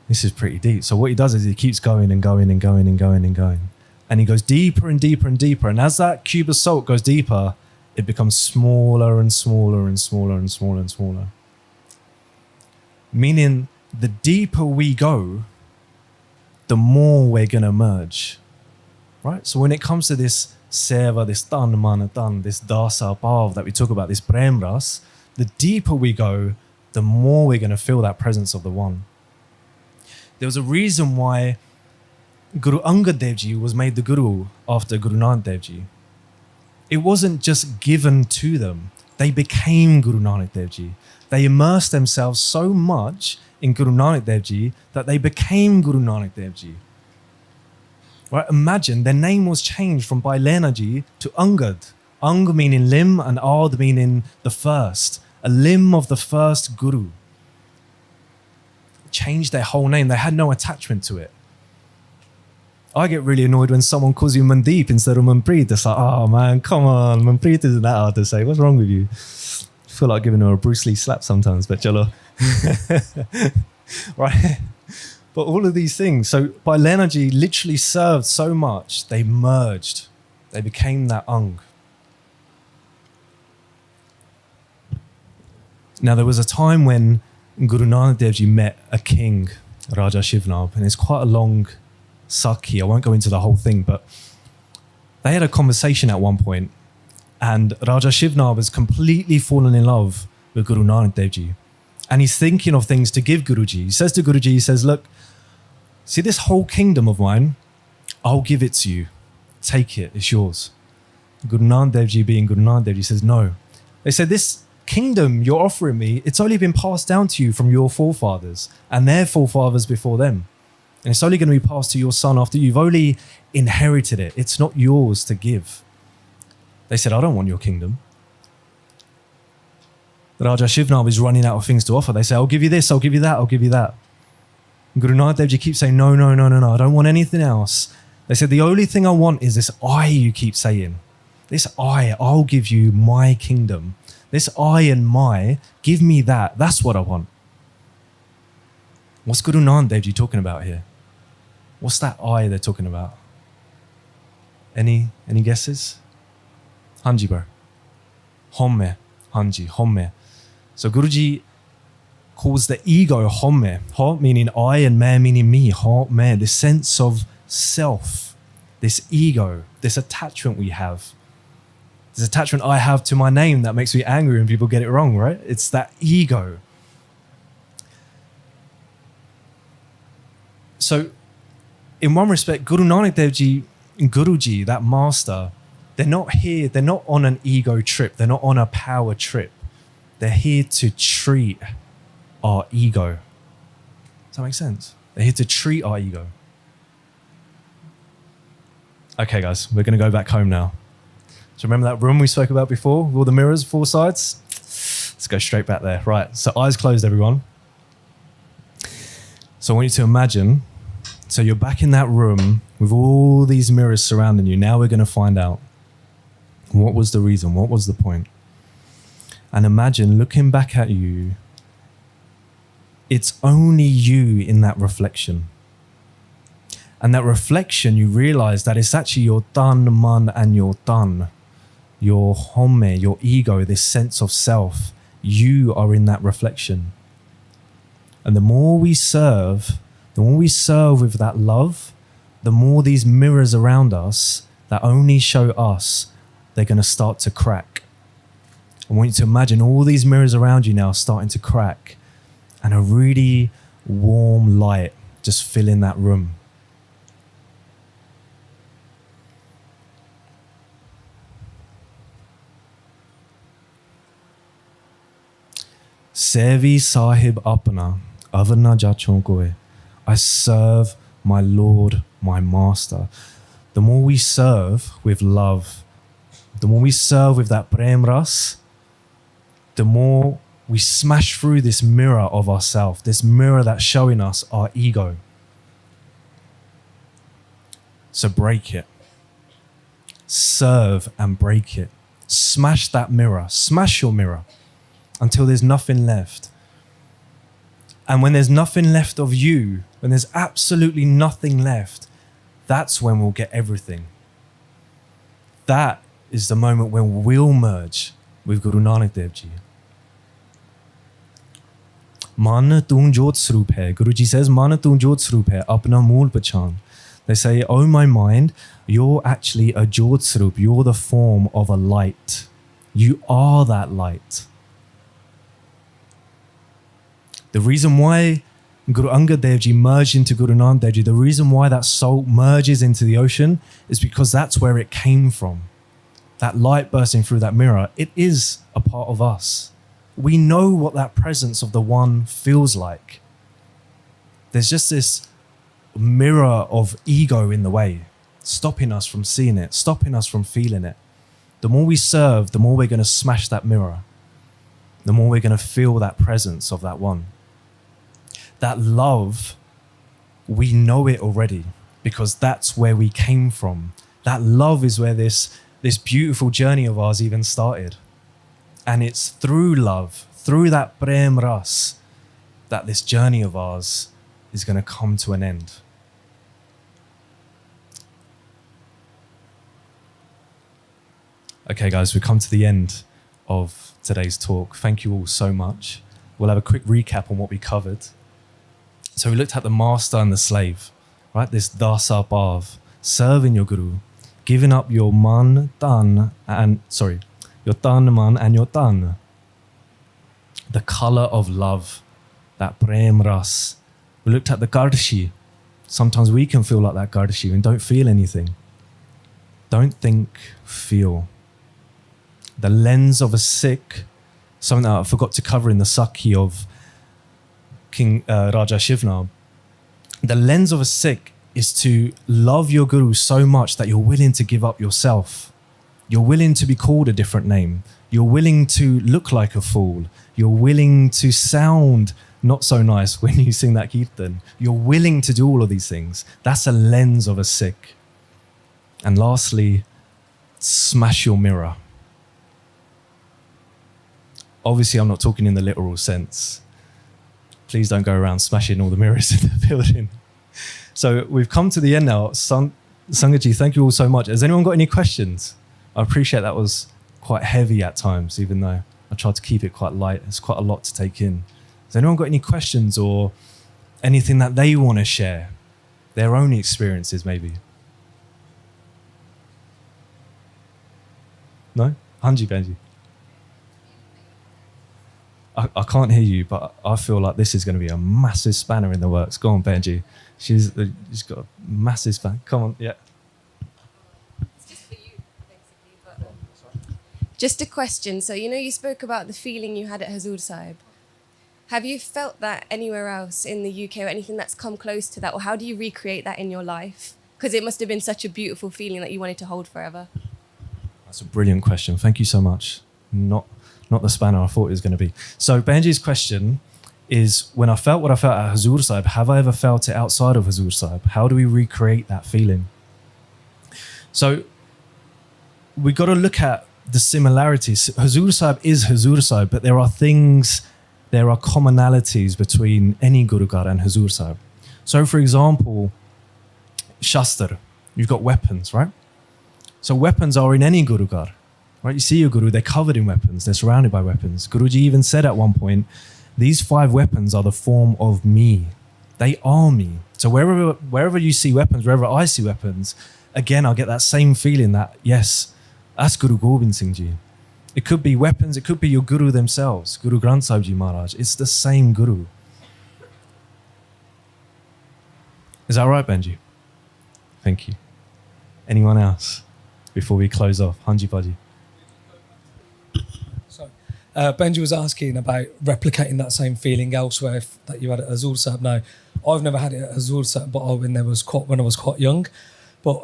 this is pretty deep. So what he does is he keeps going and going and going and going and going. And he goes deeper and deeper and deeper. And as that cube of salt goes deeper, it becomes smaller and smaller and smaller and smaller and smaller. Meaning, the deeper we go, the more we're going to merge. Right? So when it comes to this seva, this tan, mana, tan, this dasa, bhav that we talk about, this prem ras, the deeper we go, the more we're going to feel that presence of the one. There was a reason why Guru Angad Dev Ji was made the Guru after Guru Nanak Dev Ji. It wasn't just given to them. They became Guru Nanak Dev Ji. They immersed themselves so much in Guru Nanak Dev Ji that they became Guru Nanak Dev Ji. Right? Imagine their name was changed from Bhai Lena Ji to Angad. Ang meaning limb and Ad meaning the first. a limb of the first guru. Changed their whole name. They had no attachment to it. I get really annoyed when someone calls you Mandeep instead of Manpreet. It's like, oh man, come on. Manpreet isn't that hard to say. What's wrong with you? I feel like giving her a Bruce Lee slap sometimes, but chalo. Right? But all of these things. So Bailenergy literally served so much, they merged. They became that Ang. Now, there was a time when Guru Nanak Dev Ji met a king, Raja Shivnab, and it's quite a long sakhi. I won't go into the whole thing, but they had a conversation at one point, and Raja Shivnab has completely fallen in love with Guru Nanak Dev Ji. And he's thinking of things to give Guruji. He says to Guruji, he says, look, see this whole kingdom of mine, I'll give it to you. Take it, it's yours. Guru Nanak Dev Ji, being Guru Nanak Dev Ji, says no. They said, this kingdom you're offering me, it's only been passed down to you from your forefathers and their forefathers before them. And it's only going to be passed to your son after you've only inherited it. It's not yours to give. They said, I don't want your kingdom. Raja Shivnab is running out of things to offer. They say, I'll give you this, I'll give you that, I'll give you that. Guru Nanak Dev Ji keeps saying, no, I don't want anything else. They said, the only thing I want is this I you keep saying. This I'll give you my kingdom. This I and my, give me that. That's what I want. What's Guru Nanak Dev Ji talking about here? What's that I they're talking about? Any guesses? Hanji bro. Homme. Hanji. Homme. So Guruji calls the ego homme. Ho meaning I and me meaning me. Homme. This sense of self. This ego. This attachment we have. This attachment I have to my name that makes me angry when people get it wrong, right? It's that ego. So, in one respect, Guru Nanak Dev Ji and Guruji, that master, they're not here, they're not on an ego trip, they're not on a power trip. They're here to treat our ego. Does that make sense? They're here to treat our ego. Okay, guys, we're going to go back home now. So remember that room we spoke about before with all the mirrors, 4 sides? Let's go straight back there. Right, so eyes closed, everyone. So I want you to imagine, so you're back in that room with all these mirrors surrounding you. Now we're going to find out what was the reason, what was the point. And imagine looking back at you, it's only you in that reflection. And that reflection, you realize that it's actually your tan, man, and your tan. Your homme, your ego, this sense of self. You are in that reflection. And the more we serve with that love, the more these mirrors around us that only show us, they're going to start to crack. I want you to imagine all these mirrors around you now starting to crack and a really warm light just filling that room. Sevi Sahib Apana, Avarna Jachon Koe. I serve my Lord, my Master. The more we serve with love, the more we serve with that prem ras, the more we smash through this mirror of ourself, this mirror that's showing us our ego. So break it. Serve and break it. Smash that mirror. Smash your mirror until there's nothing left. And when there's nothing left of you, when there's absolutely nothing left, that's when we'll get everything. That is the moment when we'll merge with Guru Nanak Dev Ji. Man tum jot swarup hai. Guruji says, Man tum jot swarup hai, apna mool pachan. They say, oh my mind, you're actually a jot swarup. You're the form of a light. You are that light. The reason why Guru Angad Dev Ji merged into Guru Nanak Dev Ji, the reason why that soul merges into the ocean is because that's where it came from. That light bursting through that mirror, it is a part of us. We know what that presence of the one feels like. There's just this mirror of ego in the way, stopping us from seeing it, stopping us from feeling it. The more we serve, the more we're going to smash that mirror. the more we're going to feel that presence of that one. That love, we know it already because that's where we came from. That love is where this beautiful journey of ours even started. And it's through love, through that prem ras, that this journey of ours is going to come to an end. Okay, guys, we've come to the end of today's talk. Thank you all so much. We'll have a quick recap on what we covered. So we looked at the master and the slave, right? This dasa bhav, serving your guru, giving up your man, tan, and your tan, man, and your tan. The color of love, that prem ras. We looked at the gardashi. Sometimes we can feel like that gardashi and don't feel anything. Don't think, feel. The lens of a Sikh, something that I forgot to cover in the Sakhi of King Raja Shivnab. The lens of a Sikh is to love your guru so much that you're willing to give up yourself. You're willing to be called a different name. You're willing to look like a fool. You're willing to sound not so nice when you sing that kirtan. You're willing to do all of these things. That's a lens of a Sikh. And lastly, smash your mirror. Obviously, I'm not talking in the literal sense. Please don't go around smashing all the mirrors in the building. So we've come to the end now. Sangat ji, thank you all so much. Has anyone got any questions? I appreciate that was quite heavy at times, even though I tried to keep it quite light. It's quite a lot to take in. Has anyone got any questions or anything that they want to share? Their own experiences, maybe? No? Hanji Benji. I can't hear you, but I feel like this is going to be a massive spanner in the works. Go on, Benji. She's got a massive spanner. Come on, yeah. It's just for you, basically. But, just a question. So, you spoke about the feeling you had at Huzoor Sahib. Have you felt that anywhere else in the UK or anything that's come close to that? Or how do you recreate that in your life? Because it must have been such a beautiful feeling that you wanted to hold forever. That's a brilliant question. Thank you so much. Not the spanner I thought it was going to be. So Benji's question is, when I felt what I felt at Huzoor Sahib, have I ever felt it outside of Huzoor Sahib? How do we recreate that feeling? So we've got to look at the similarities. Huzoor Sahib is Huzoor Sahib, but there are commonalities between any Gurugar and Huzoor Sahib. So for example, Shastra, you've got weapons, right? So weapons are in any Gurugar. Right, you see your guru, they're covered in weapons, they're surrounded by weapons. Guruji even said at one point, these 5 weapons are the form of me. They are me. So wherever you see weapons, wherever I see weapons, again, I'll get that same feeling that, yes, that's Guru Gobind Singh Ji. It could be weapons, it could be your guru themselves, Guru Granth Sahib Ji Maharaj. It's the same guru. Is that right, Benji? Thank you. Anyone else before we close off? Hanji Baji. Benji was asking about replicating that same feeling elsewhere that you had at Huzoor Sahib. Now, I've never had it at Huzoor Sahib, but when I was quite young. But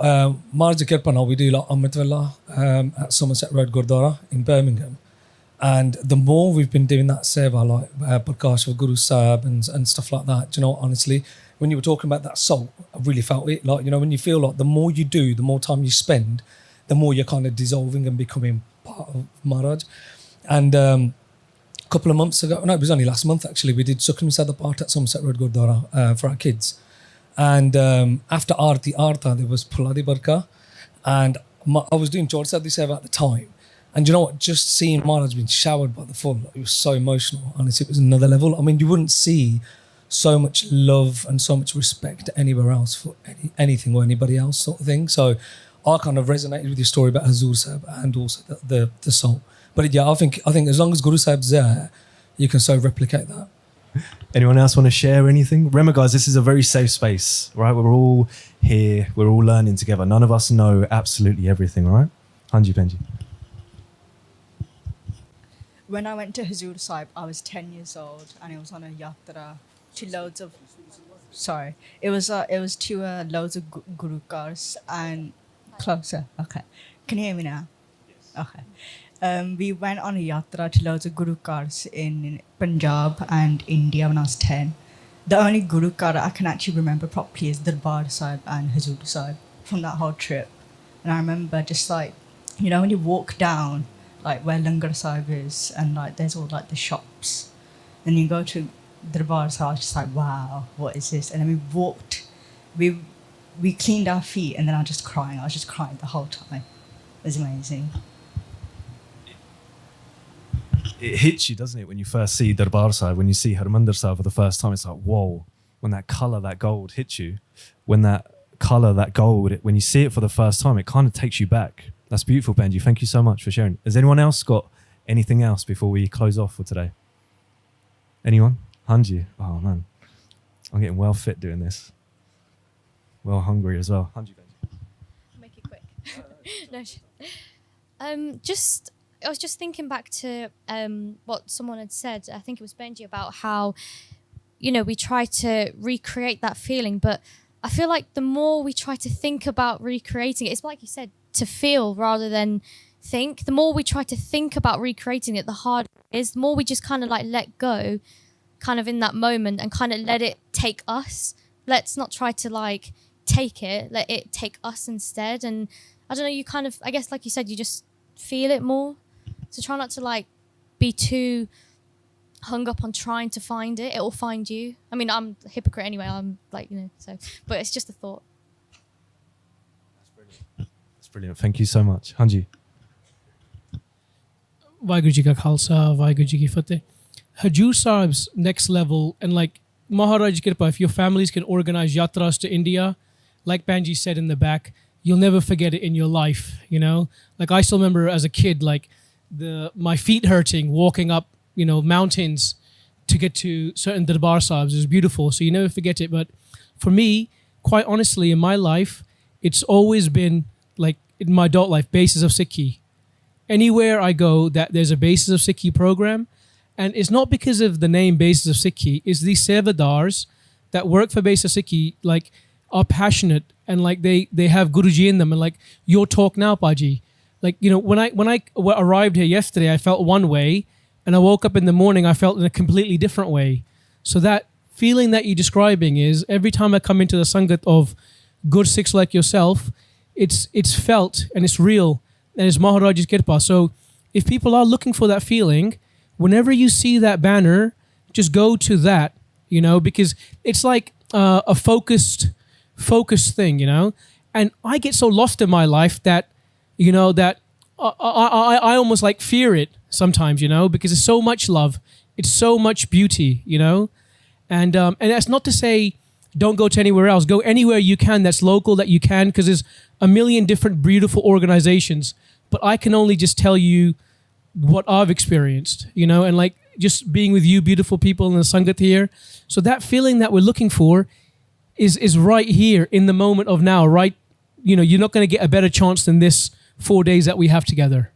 Maharaj Kirpaa, we do like Amritullah at Somerset Road Gurdwara in Birmingham. And the more we've been doing that seva, like Prakash of Guru Sahib and stuff like that, honestly, when you were talking about that salt, I really felt it. Like, when you feel like the more you do, the more time you spend, the more you're kind of dissolving and becoming part of Maharaj. And a couple of months ago, no, it was only last month actually, we did Sukhram Sada Part at Somerset Road Gurdwara for our kids. And after Arti Artha, there was Puladi Barka. And I was doing George Sadhi Seva at the time. And you know what, just seeing Maharaj being showered by the full, it was so emotional. Honestly, it was another level. I mean, you wouldn't see so much love and so much respect anywhere else for anything or anybody else sort of thing. So I kind of resonated with your story about Huzoor Sahib and also the salt. But yeah, I think as long as Guru Sahib's there, you can so replicate that. Anyone else want to share anything? Remember, guys, this is a very safe space, right? We're all here. We're all learning together. None of us know absolutely everything, right? Hanji Benji. When I went to Huzoor Sahib, I was 10 years old, and it was on a yatra to loads of. Sorry, it was to loads of guru cars and closer. Okay, can you hear me now? Okay. We went on a yatra to loads of Gurudwaras in Punjab and India when I was 10. The only Gurudwara I can actually remember properly is Darbar Sahib and Hazur Sahib from that whole trip. And I remember just like, you know, when you walk down, like where Langar Sahib is, and like there's all like the shops, and you go to Darbar Sahib, I was just like, wow, what is this? And then we walked, we cleaned our feet, and then I was just crying. I was just crying the whole time. It was amazing. It hits you, doesn't it, when you first see Darbar Sahib, when you see Harmandir Sahib for the first time, it's like, whoa, when that colour, that gold hits you, when that colour, that gold, when you see it for the first time, it kind of takes you back. That's beautiful, Benji. Thank you so much for sharing. Has anyone else got anything else before we close off for today? Anyone? Hanji? Oh, man. I'm getting well fit doing this. Well hungry as well. Hanji, Benji. Make it quick. No. I was just thinking back to what someone had said. I think it was Benji, about how, you know, we try to recreate that feeling, but I feel like the more we try to think about recreating it, it's like you said, to feel rather than think. The more we try to think about recreating it, the harder it is. The more we just kind of like let go, kind of in that moment, and kind of let it take us. Let's not try to like take it, let it take us instead. And I don't know, you kind of, I guess like you said, you just feel it more. So try not to like be too hung up on trying to find it. It will find you. I mean, I'm a hypocrite anyway. I'm like, you know, so, but it's just a thought. That's brilliant. That's brilliant. Thank you so much. Hanji. Waheguru Ji Ka Khalsa, Waheguru Ji Ki Fateh. Hazur Sahib's next level, and like Maharaj Kirpa, if your families can organize yatras to India, like Banji said in the back, you'll never forget it in your life, you know? Like I still remember as a kid, like my feet hurting, walking up, you know, mountains to get to certain Darbar Sahibs. It was beautiful, so you never forget it. But for me, quite honestly, in my life, it's always been like in my adult life, Basis of Sikhi. Anywhere I go, that there's a Basis of Sikhi program, and it's not because of the name Basis of Sikhi. It's these sevadars that work for Basis of Sikhi, like are passionate, and like they have Guruji in them, and like your talk now, Paji. Like, you know, when I arrived here yesterday, I felt one way, and I woke up in the morning, I felt in a completely different way. So that feeling that you're describing is every time I come into the Sangat of good Sikhs like yourself, it's felt and it's real, and it's Maharaj's kirpaa. So if people are looking for that feeling, whenever you see that banner, just go to that, you know, because it's like a focused thing, you know. And I get so lost in my life that, you know, that I almost like fear it sometimes, you know, because it's so much love, it's so much beauty, you know. And that's not to say don't go to anywhere else. Go anywhere you can that's local, that you can, because there's a million different beautiful organizations. But I can only just tell you what I've experienced, you know, and like just being with you beautiful people in the Sangat here. So that feeling that we're looking for is right here in the moment of now, right? You know, you're not going to get a better chance than this 4 days that we have together.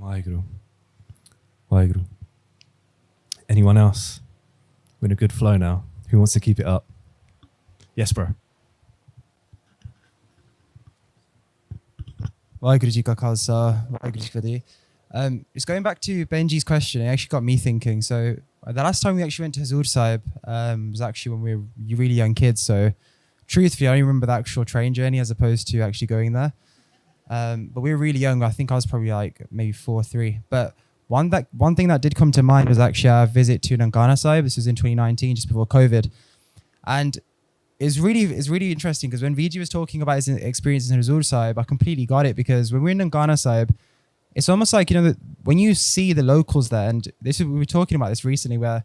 Waheguru. Waheguru. Anyone else? We're in a good flow now. Who wants to keep it up? Yes, bro. Waheguru Ji Ka Khalsa, Waheguru Ji Ki Fateh. Just going back to Benji's question, it actually got me thinking. So the last time we actually went to Hazur Sahib was actually when we were really young kids. So truthfully, I only remember the actual train journey as opposed to actually going there. But we were really young. I think I was probably like maybe 4 or 3. But one thing that did come to mind was actually our visit to Nankana Sahib. This was in 2019, just before COVID. And it's really interesting because when Vijay was talking about his experiences in Hazur Sahib, I completely got it, because when we're in Nankana Sahib, it's almost like, you know, when you see the locals there, and we were talking about this recently, where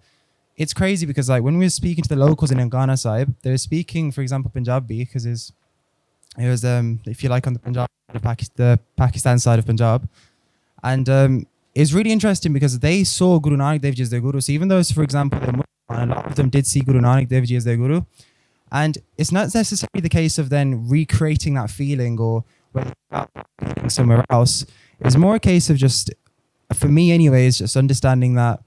it's crazy because like when we were speaking to the locals in Nankana Sahib, they were speaking, for example, Punjabi, because it was if you like on the Punjab, the Pakistan side of Punjab, and it's really interesting because they saw Guru Nanak Dev Ji as their guru. So even though, for example, a lot of them did see Guru Nanak Dev Ji as their guru, and it's not necessarily the case of then recreating that feeling or whether somewhere else. It's more a case of just, for me anyways, just understanding that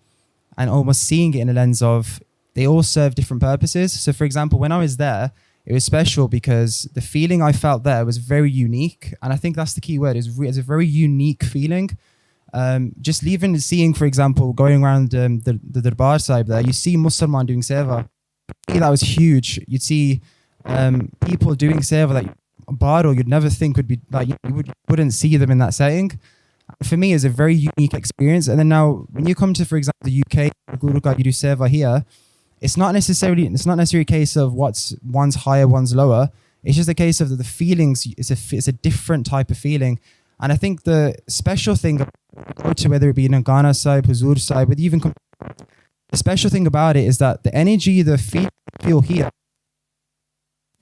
and almost seeing it in a lens of they all serve different purposes. So for example, when I was there, it was special because the feeling I felt there was very unique. And I think that's the key word, it's a very unique feeling. Just leaving and seeing, for example, going around the Darbar Sahib there, you see Mussalman doing seva. That was huge. You'd see people doing seva that Baro you'd never think would be like, you wouldn't see them in that setting. For me, it's a very unique experience. And then now, when you come to, for example, the UK, Guru Ka, you do seva here, it's not necessarily a case of one's higher, one's lower. It's just a case of the feelings. It's a different type of feeling. And I think the special thing, go to whether it be Nangana Sahib, Huzur Sahib, but even the special thing about it is that the energy, the feel here,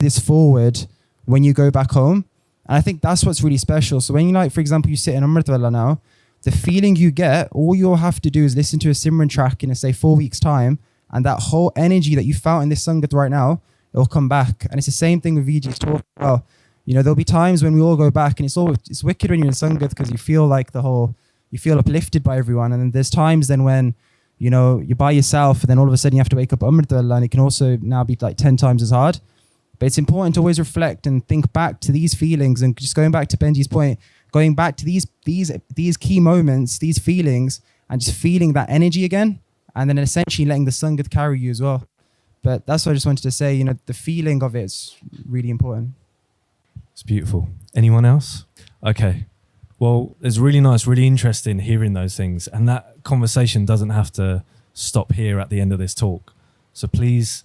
is forward when you go back home. And I think that's what's really special. So when you, like, for example, you sit in Amrit Wala now, the feeling you get, all you'll have to do is listen to a Simran track in, say, 4 weeks' time, and that whole energy that you felt in this Sangat right now, it'll come back. And it's the same thing with VG's talk. Well, you know, there'll be times when we all go back, and it's wicked when you're in Sangat because you feel like you feel uplifted by everyone. And then there's times then when, you know, you're by yourself, and then all of a sudden you have to wake up Amrit Wala, and it can also now be like 10 times as hard. But it's important to always reflect and think back to these feelings, and just going back to Benji's point, going back to these key moments, these feelings, and just feeling that energy again, and then essentially letting the Sangat carry you as well. But that's what I just wanted to say, you know, the feeling of it's really important. It's beautiful. Anyone else? Okay. Well, it's really nice, really interesting hearing those things. And that conversation doesn't have to stop here at the end of this talk. So please,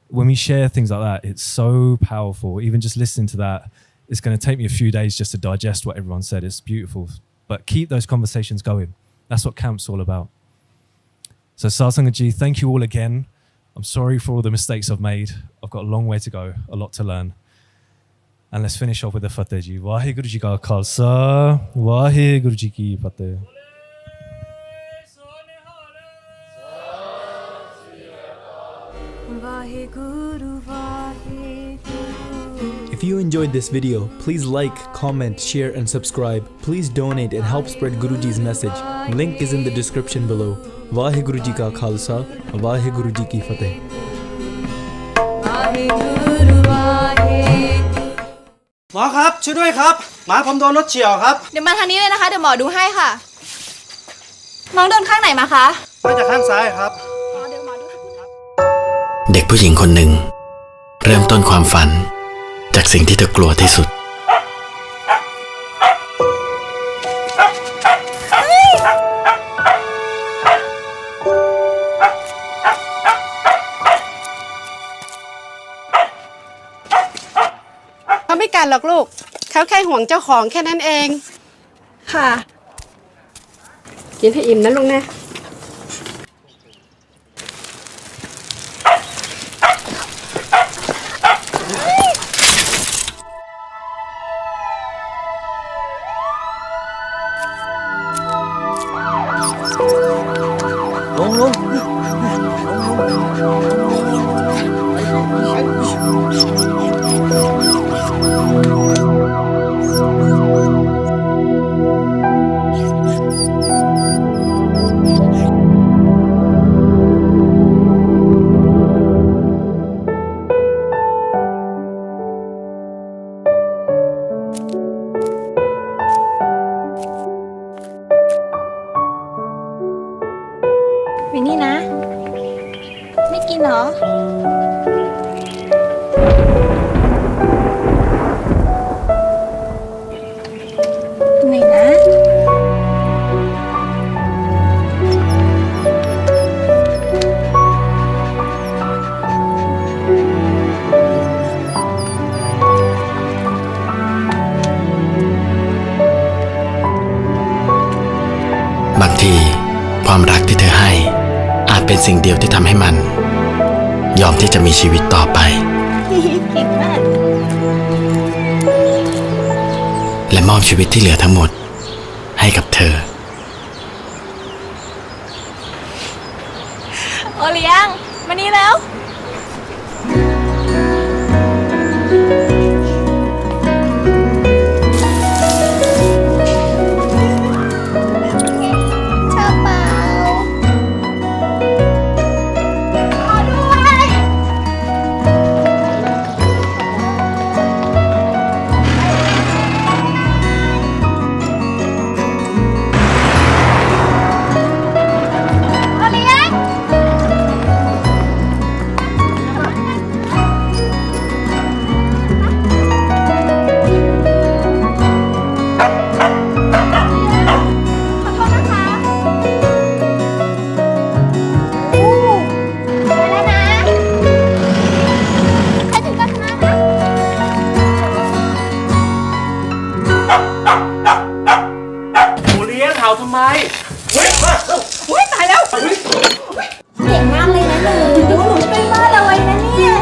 when we share things like that, it's so powerful. Even just listening to that, it's going to take me a few days just to digest what everyone said. It's beautiful. But keep those conversations going. That's what camp's all about. So Sangat Ji, thank you all again. I'm sorry for all the mistakes I've made. I've got a long way to go, a lot to learn. And let's finish off with the Fateh Ji. Waheguru Ji Ka Khalsa, Waheguru Ji Ki Fateh. If you enjoyed this video, please like, comment, share and subscribe. Please donate and help spread Guruji's message. Link is in the description below. Waheguru Ji Ka Khalsa, Waheguru Ji Ki Fateh. หมอครับช่วยด้วยครับหมาผมโดนรถเฉี่ยวครับ เดี๋ยวมาทางนี้เลยนะคะเดี๋ยวหมอดูให้ค่ะน้องโดนข้างไหนมาคะ มาจากข้างซ้ายครับ เด็กผู้หญิงคนหนึ่งเริ่มต้นความฝันจากสิ่งที่เธอกลัวที่สุดเขาไม่กัดหรอกลูกเขาแค่ห่วงเจ้าของแค่นั้นเองค่ะกินให้อิ่มนะลุงนะวินนี่นะไม่กินเหรอเหนื่อยนะบางทีความรักที่เธอให้อาจเป็นสิ่งเดียวที่ทำให้มันยอมที่จะมีชีวิตต่อไป เก่งมาก และมอบชีวิตที่เหลือทั้งหมดให้กับเธอ โอเลี้ยงมานี่แล้วชอบเปล่าขอด้วย ทำไม อุ้ยตายแล้วเก่งมากเลยนะหนูเป็นบ้าเลยนะเนี่ย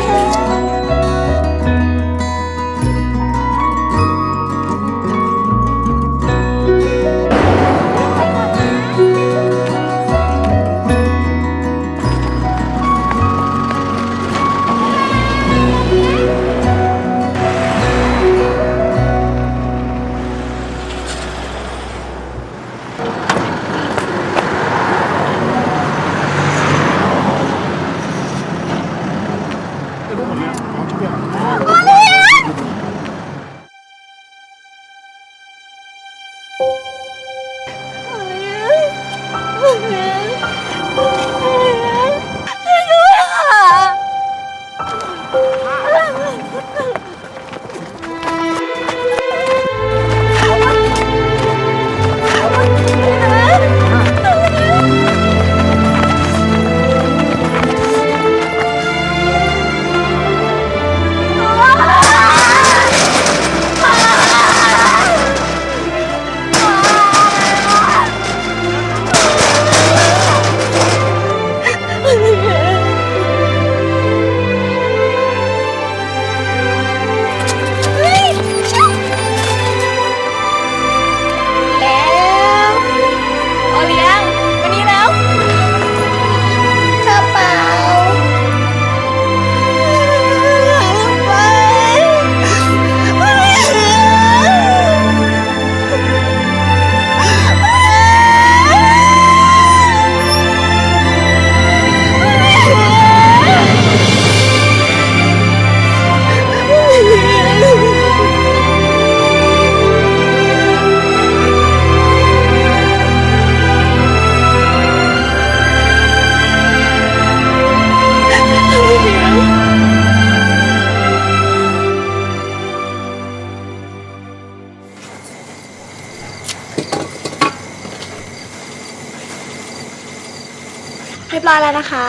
เรียบร้อยแล้วนะคะ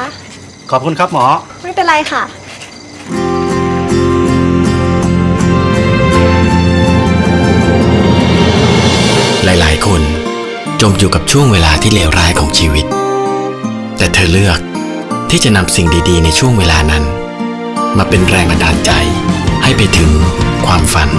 ขอบคุณครับหมอ ไม่เป็นไรค่ะ หลายๆ คนจมอยู่กับช่วงเวลาที่เลวร้ายของชีวิต แต่เธอเลือกที่จะนำสิ่งดีๆในช่วงเวลานั้น มาเป็นแรงบันดาลใจให้ไปถึงความฝัน